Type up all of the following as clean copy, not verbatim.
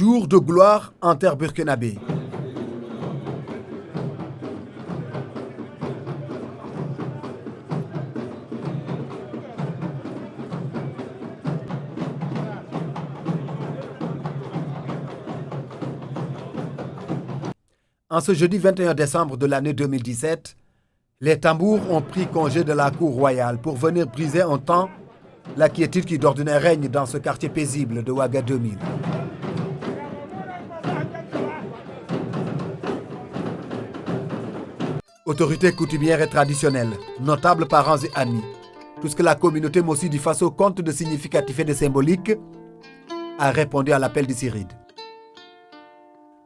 Jour de gloire en terre burkinabé. En ce jeudi 21 décembre de l'année 2017, les tambours ont pris congé de la cour royale pour venir briser un temps la quiétude qui d'ordinaire règne dans ce quartier paisible de Ouaga 2000. Autorités coutumières et traditionnelles, notables parents et amis, puisque la communauté Mossi du Faso compte de significatif et de symbolique, a répondu à l'appel du Cyride.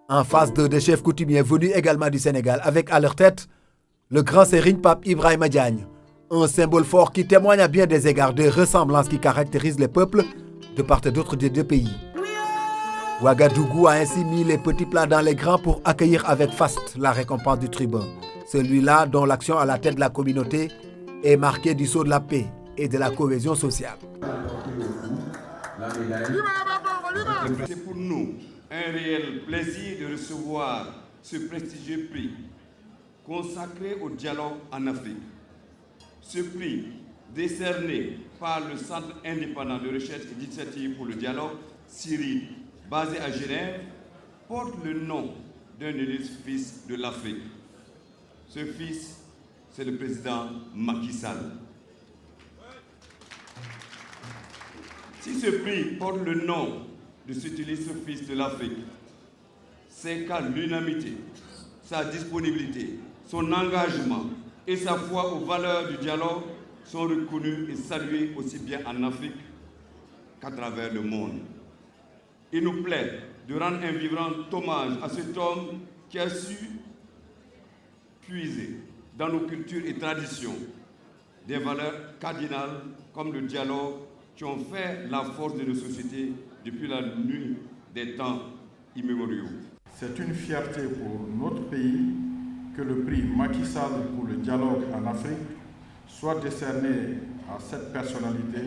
En face de des chefs coutumiers venus également du Sénégal, avec à leur tête le grand Serigne Pape Ibrahima Diagne, un symbole fort qui témoigne à bien des égards des ressemblances qui caractérisent les peuples de part et d'autre des deux pays. Ouagadougou a ainsi mis les petits plats dans les grands pour accueillir avec faste la récompense du tribun, celui-là dont l'action à la tête de la communauté est marquée du sceau de la paix et de la cohésion sociale. C'est pour nous un réel plaisir de recevoir ce prestigieux prix consacré au dialogue en Afrique. Ce prix, décerné par le Centre indépendant de recherche et d'initiative pour le dialogue, CIRID, basé à Genève, porte le nom d'un illustre fils de l'Afrique. Ce fils, c'est le président Macky Sall. Si ce prix porte le nom de cet illustre fils de l'Afrique, c'est qu'à l'unanimité, sa disponibilité, son engagement et sa foi aux valeurs du dialogue sont reconnus et salués aussi bien en Afrique qu'à travers le monde. Il nous plaît de rendre un vibrant hommage à cet homme qui a su puiser dans nos cultures et traditions des valeurs cardinales comme le dialogue qui ont fait la force de nos sociétés depuis la nuit des temps immémoriaux. C'est une fierté pour notre pays que le prix Macky Sall pour le dialogue en Afrique soit décerné à cette personnalité,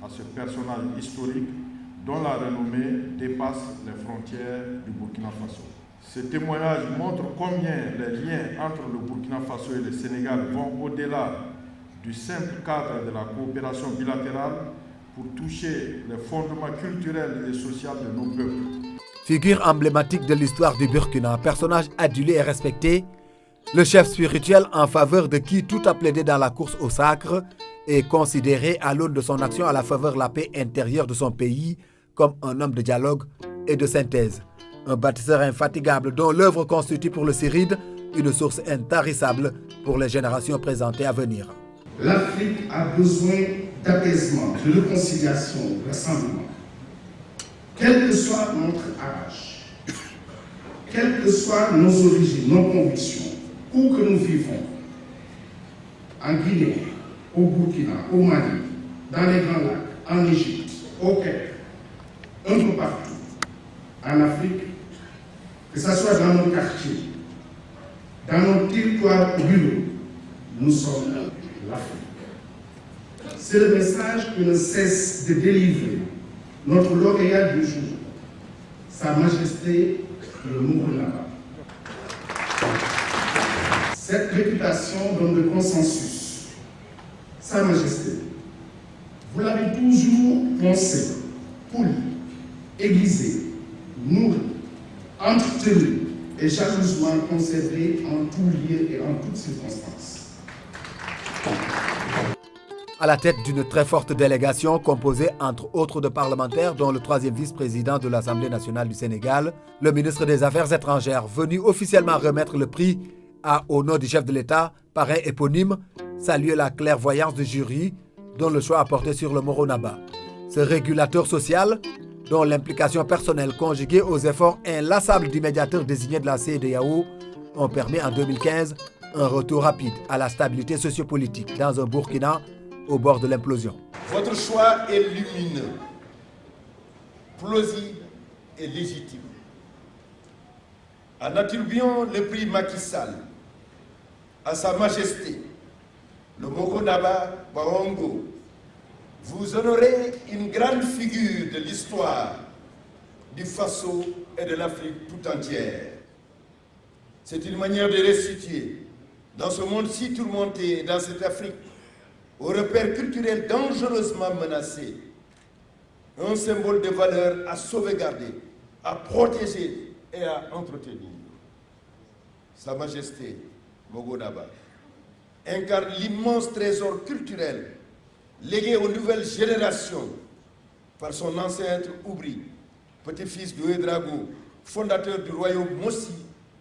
à ce personnage historique dont la renommée dépasse les frontières du Burkina Faso. Ce témoignage montre combien les liens entre le Burkina Faso et le Sénégal vont au-delà du simple cadre de la coopération bilatérale pour toucher les fondements culturels et sociaux de nos peuples. Figure emblématique de l'histoire du Burkina, personnage adulé et respecté, le chef spirituel en faveur de qui tout a plaidé dans la course au sacre est considéré à l'aune de son action à la faveur de la paix intérieure de son pays comme un homme de dialogue et de synthèse. Un bâtisseur infatigable dont l'œuvre constitue pour le Cyride une source intarissable pour les générations présentes et à venir. L'Afrique a besoin d'apaisement, de réconciliation, de rassemblement. Quel que soit notre âge, quelles que soient nos origines, nos convictions, où que nous vivons, en Guinée, au Burkina, au Mali, dans les Grands Lacs, en Égypte, au Caire, un peu partout, en Afrique, que ce soit dans nos quartiers, dans nos territoires ruraux, nous sommes l'Afrique. C'est le message que ne cesse de délivrer notre lauréat du jour, Sa Majesté le Mourounaba. Cette réputation donne le consensus. Sa Majesté, vous l'avez toujours pensé, poli, aiguisé, nourri, entretenu et jalousement conservé en tout lieu et en toutes circonstances. À la tête d'une très forte délégation composée entre autres de parlementaires dont le troisième vice-président de l'Assemblée nationale du Sénégal, le ministre des Affaires étrangères venu officiellement remettre le prix a, au nom du chef de l'État, parrain éponyme, salué la clairvoyance du jury dont le choix a porté sur le Mourounaba. Ce régulateur social, dont l'implication personnelle conjuguée aux efforts inlassables du médiateur désigné de la CEDEAO, ont permis en 2015 un retour rapide à la stabilité sociopolitique dans un Burkina au bord de l'implosion. Votre choix est lumineux, plausible et légitime. En attribuant le prix Macky Sall à Sa Majesté, le Mourounaba Barongo, vous honorez une grande figure de l'histoire du Faso et de l'Afrique tout entière. C'est une manière de restituer, dans ce monde si tourmenté, dans cette Afrique, aux repères culturels dangereusement menacés, un symbole de valeur à sauvegarder, à protéger et à entretenir. Sa Majesté Mogo Naba incarne l'immense trésor culturel légué aux nouvelles générations par son ancêtre Oubri, petit-fils de Ouédraogo, fondateur du royaume Mossi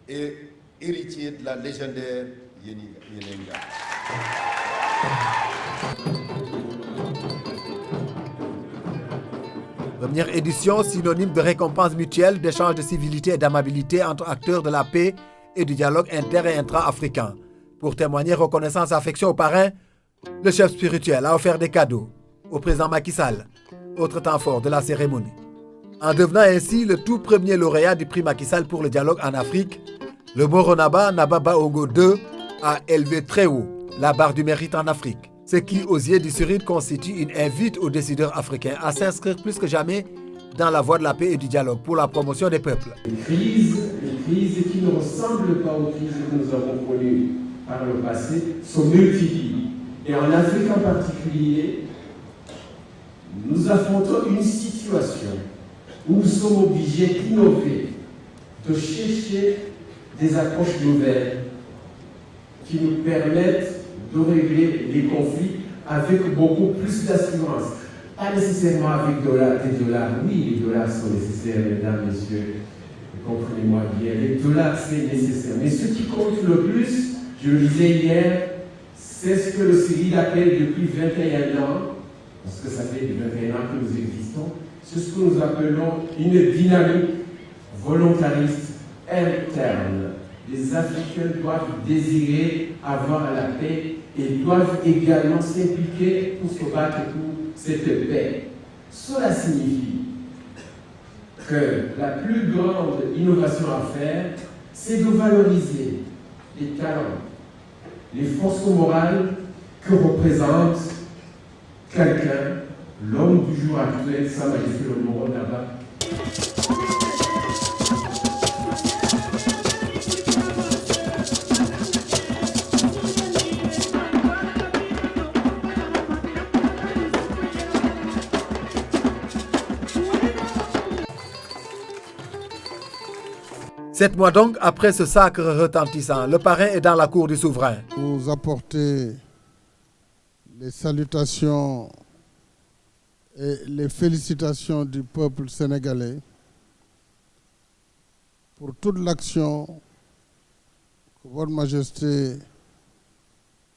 et héritier de la légendaire Yenenga. Première édition, synonyme de récompense mutuelle, d'échange de civilité et d'amabilité entre acteurs de la paix et du dialogue inter- et intra-africain. Pour témoigner reconnaissance et affection au parrain, le chef spirituel a offert des cadeaux au président Macky Sall, autre temps fort de la cérémonie. En devenant ainsi le tout premier lauréat du prix Macky Sall pour le dialogue en Afrique, le Moro Naba Baongo II a élevé très haut la barre du mérite en Afrique, ce qui, aux yeux du CIRID, constitue une invite aux décideurs africains à s'inscrire plus que jamais dans la voie de la paix et du dialogue pour la promotion des peuples. Les crises qui ne ressemblent pas aux crises que nous avons connues par le passé sont multipliées. Et en Afrique en particulier, nous affrontons une situation où nous sommes obligés d'innover, de chercher des approches nouvelles qui nous permettent de régler les conflits avec beaucoup plus d'assurance. Pas nécessairement avec des dollars. Oui, les dollars sont nécessaires, mesdames, messieurs. Comprenez-moi bien, les dollars c'est nécessaire. Mais ce qui compte le plus, je le disais hier, c'est ce que le CIRID appelle depuis 21 ans, parce que ça fait 21 ans que nous existons, c'est ce que nous appelons une dynamique volontariste interne. Les Africains doivent désirer avoir la paix et doivent également s'impliquer pour se battre pour cette paix. Cela signifie que la plus grande innovation à faire, c'est de valoriser les talents, les forces morales que représente quelqu'un, l'homme du jour actuel, Sa Majesté le Moro Naba. Sept mois donc après ce sacre retentissant, le parrain est dans la cour du souverain. Vous apportez les salutations et les félicitations du peuple sénégalais pour toute l'action que Votre Majesté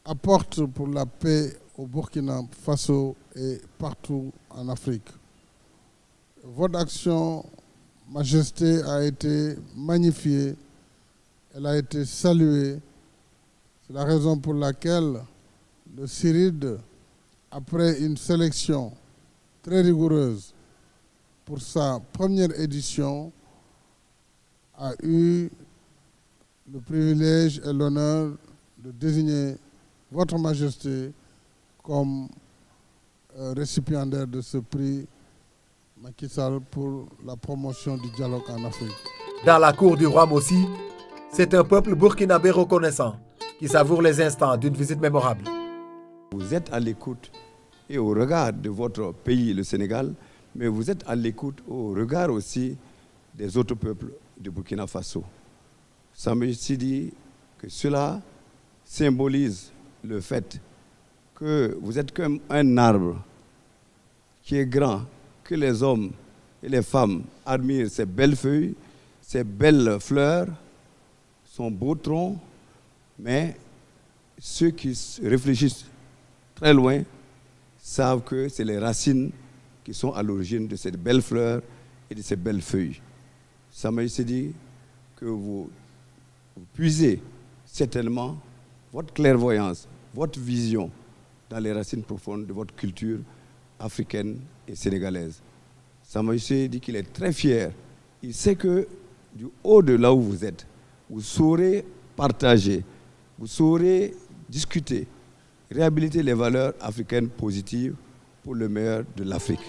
apporte pour la paix au Burkina Faso et partout en Afrique. Votre action, Majesté, a été magnifiée, elle a été saluée. C'est la raison pour laquelle le CIRID, après une sélection très rigoureuse pour sa première édition, a eu le privilège et l'honneur de désigner Votre Majesté comme récipiendaire de ce prix Macky Sall pour la promotion du dialogue en Afrique. Dans la cour du roi Mossi, c'est un peuple burkinabé reconnaissant qui savoure les instants d'une visite mémorable. Vous êtes à l'écoute et au regard de votre pays, le Sénégal, mais vous êtes à l'écoute au regard aussi des autres peuples du Burkina Faso. Ça me dit que cela symbolise le fait que vous êtes comme un arbre qui est grand, que les hommes et les femmes admirent ses belles feuilles, ses belles fleurs, son beau tronc, mais ceux qui réfléchissent très loin savent que c'est les racines qui sont à l'origine de ces belles fleurs et de ces belles feuilles. Ça m'a dit que vous puisez certainement votre clairvoyance, votre vision dans les racines profondes de votre culture africaine et sénégalaise. Sa Majesté dit qu'il est très fier. Il sait que du haut de là où vous êtes, vous saurez partager, vous saurez discuter, réhabiliter les valeurs africaines positives pour le meilleur de l'Afrique.